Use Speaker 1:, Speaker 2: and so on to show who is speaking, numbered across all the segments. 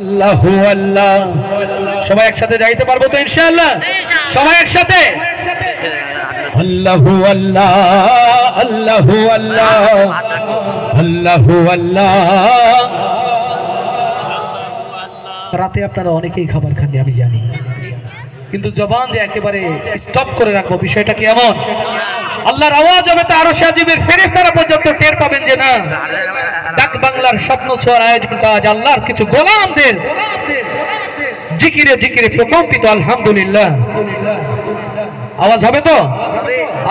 Speaker 1: আল্লাহু আল্লাহ সবাই একসাথে যাইতে পারবো তো ইনশাআল্লাহ সবাই একসাথে আল্লাহু আল্লাহ আল্লাহু আল্লাহ আল্লাহু আল্লাহ। রাতে আপনারা অনেকেই খাবার খাননি আমি জানি, কিন্তু জবান যে একেবারে স্টপ করে রাখবো বিষয়টা কি এমন? আল্লাহর আওয়াজ হবে তো আরশে আজিমের ফেরেশতারা পর্যন্ত টের পাবেন যে না ডাক বাংলার স্বপ্ন ছোঁয়ার আয়োজনটা আজ আল্লাহর কিছু গোলামদের জিকিরে জিকিরে প্রকম্পিত। আলহামদুলিল্লাহ আওয়াজ হবে তো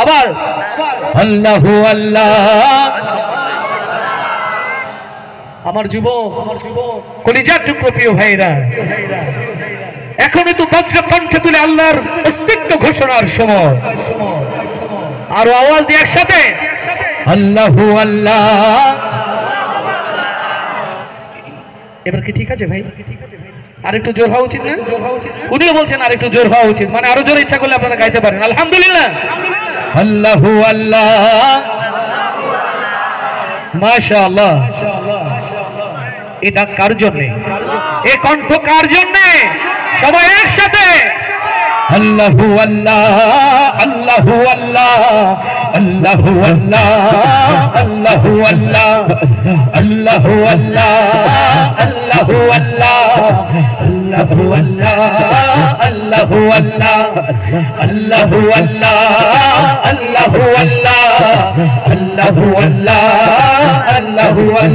Speaker 1: আবার আল্লাহু আল্লাহ। আমার যুবক কলিজার টুকরো প্রিয় ভাইরা, এখনই তো বজ্র কণ্ঠে তুলে আল্লাহর অস্তিত্ব ঘোষণার সময়। আরো আওয়াজ দিয়ে একসাথে আল্লাহু আল্লাহ। এবার কি ঠিক আছে ভাই? আর একটু জোর হওয়া উচিত না? উনিও বলছেন আর একটু জোর হওয়া উচিত, মানে আরো জোর ইচ্ছা করলে আপনারা গাইতে পারেন। আলহামদুলিল্লাহ আল্লাহু আল্লাহ মাশাআল্লাহ। এই ডাক কার জন্য? এই কণ্ঠ কার জন্য? সবাই একসাথে আল্লাহু আল্লাহ আল্লাহু আল্লাহ আল্লাহু আল্লাহ আল্লাহু আল্লাহ আল্লাহু আল্লাহ আল্লাহু আল্লাহ আল্লাহু আল্লাহ আল্লাহু আল্লাহ আল্লাহু আল্লাহ আল্লাহু আল্লাহ আল্লাহু আল্লাহ আল্লাহু আল্লাহ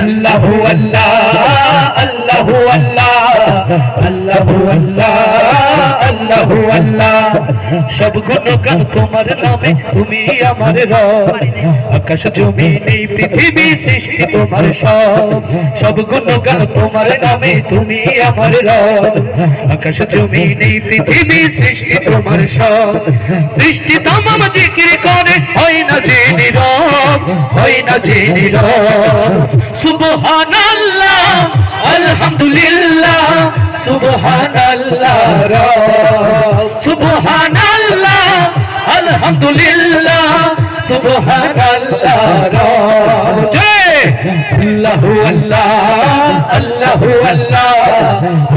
Speaker 1: আল্লাহু আল্লাহ আল্লাহু আল্লাহ আল্লাহু আল্লাহ আল্লাহু আল্লাহ। সব গুণগান তোমার নামে, তুমি আমার রব। আকাশ জমি নেই পৃথিবী সৃষ্টি তোমার সব। সব গুণগান তোমার নামে, তুমি আমার রব। আকাশ জমি নেই পৃথিবী সৃষ্টি তোমার সব। সৃষ্টি তামাম জিকির করে, হয় না যে নীরব, হয় না যে নীরব। সুবহানাল্লাহ আলহামদুলিল্লাহ সুবহানাল্লাহ সুবহানাল্লাহ আলহামদুলিল্লাহ সুবহানাল্লাহ। আল্লাহু আল্লাহ আল্লাহু আল্লাহ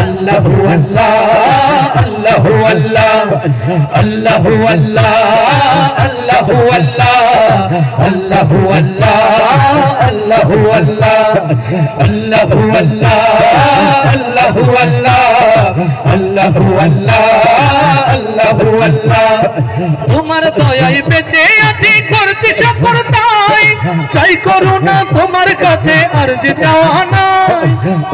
Speaker 1: আল্লাহু আল্লাহ আল্লাহু আল্লাহ আল্লাহু আল্লাহ আল্লাহু আল্লাহ আল্লাহু আল্লাহ আল্লাহু আল্লাহ আল্লাহু আল্লাহ আল্লাহু আল্লাহ আল্লাহু আল্লাহ আল্লাহু আল্লাহ। তোমার দয়ায় বেঁচে আছি, করছি শুকর তাই। চাই করুণা তোমার কাছে আর যে চাওয়া নাই।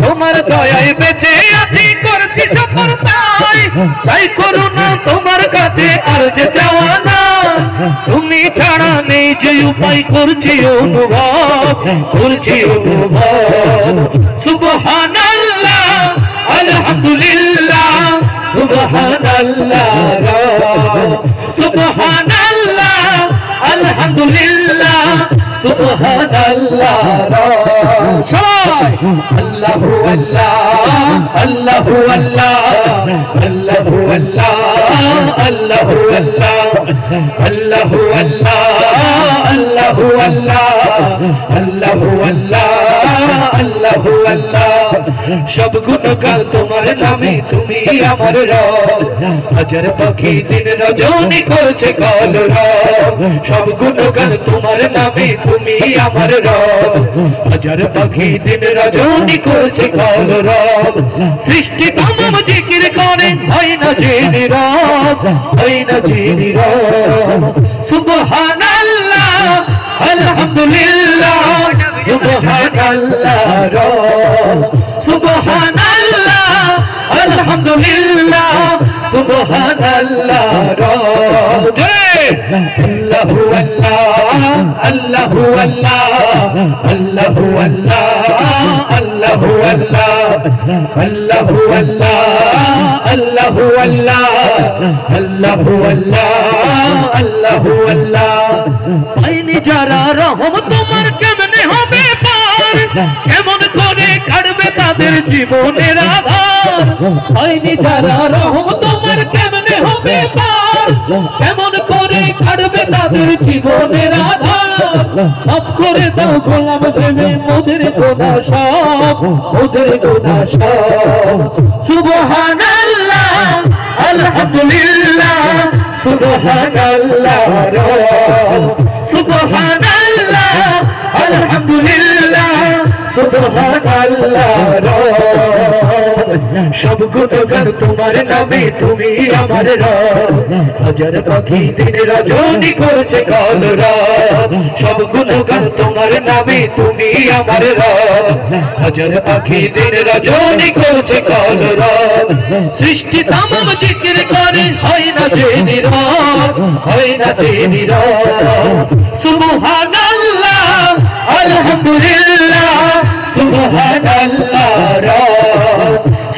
Speaker 1: তোমার দয়ায় বেঁচে আছি, করছি শুকর তাই। চাই করুণা তোমার কাছে আর যে চাওয়া নাই। তুমি ছাড়া নেই যে উপায়, করছি অনুভব, করছি অনুভব। সুবহানাল্লাহ আলহামদুলিল্লাহ সুবহানাল্লাহ সুবহানাল্লাহ আলহামদুলিল্লাহ সুবহানাল্লাহ। সবাই আল্লাহু আল্লাহ আল্লাহু আল্লাহ আল্লাহু আল্লাহ আল্লাহু আল্লাহ আল্লাহু আল্লাহ আল্লাহু আল্লাহ আল্লাহু আল্লাহ আল্লাহু আল্লাহ। সব গুণগান তোমার নামে, তুমি আমার রব। হাজার পাখি দিন রজনী করছে কলরব। সব গুণগান তোমার নামে, তুমি আমার রব। হাজার পাখি দিন রজনী করছে কলরব। সৃষ্টি তামাম জিকির করে, হয় না যে নীরব, হয় না যে নীরব। সুবহানাল্লাহ আলহামদুলিল্লাহ সুবহানাল্লাহ সুবহানাল্লাহ আলহামদুলিল্লাহ সুবহানাল্লাহ। আল্লাহু আল্লাহ আল্লাহু আল্লাহ আল্লাহু আল্লাহ আল্লাহু আল্লাহ আল্লাহু আল্লাহ আল্লাহু আল্লাহ আল্লাহু আল্লাহ আল্লাহু আল্লাহ। পাইনি যারা রহম তোমার কেমনে হবে পার, কেমন করে কাটবে তাদের জীবনের আধার। পাইনি যারা রহম তোমার কেমনে হবে পার, কেমন করে কারণে কাটবে তাদের জীবনের আধার। মাফ করে দাও গোলাম প্রেমে মোদের গুনাহ সব, মোদের গুনাহ সব। সুবহানাল্লাহ আলহামদুলিল্লাহ সুবহানাল্লাহ সুবহানাল্লাহ আলহামদুলিল্লাহ সুবহানাল্লাহ। সব গুণগান তোমার নামে, তুমি আমার রব। হাজার পাখি দিন রজনী করছে কলরব। সব গুণগান তোমার নামে, তুমি আমার রব। হাজার পাখি দিন রজনী করছে কলরব। সৃষ্টি তামাম জিকির করে, হয় না যে নীরব, হয় না যে নীরব। সুবহানাল্লাহ আলহামদুলিল্লাহ সুবহানাল্লাহ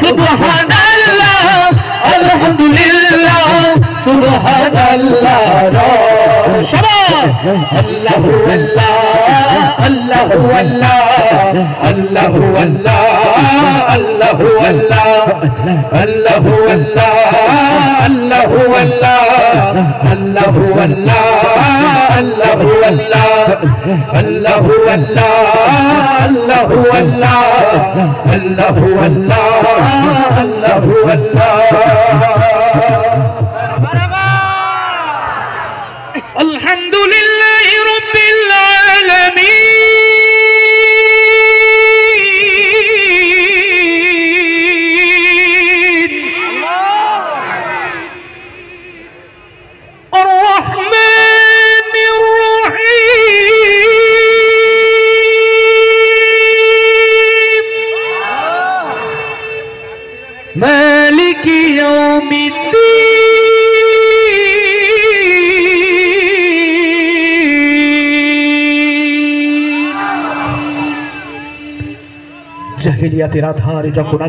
Speaker 1: সুবহানাল্লাহ আলহামদুলিল্লাহ সুবহানাল্লাহ। শাবাশ। আল্লাহু আল্লাহ আল্লাহু আল্লাহ আল্লাহু আল্লাহ আল্লাহু আল্লাহ আল্লাহু আল্লাহ আল্লাহু আল্লাহ আল্লাহু আল্লাহ আল্লাহু আল্লাহ আল্লাহু আল্লাহ আল্লাহু আল্লাহ আল্লাহু আল্লাহ আল্লাহু আল্লাহ। আলহামদুলিল্লাহি রাব্বিল আলামিন আর রহমানির রহিম মালিকি ইয়াউমিদ্দিন জাহিলিয়াতের আধারে যখন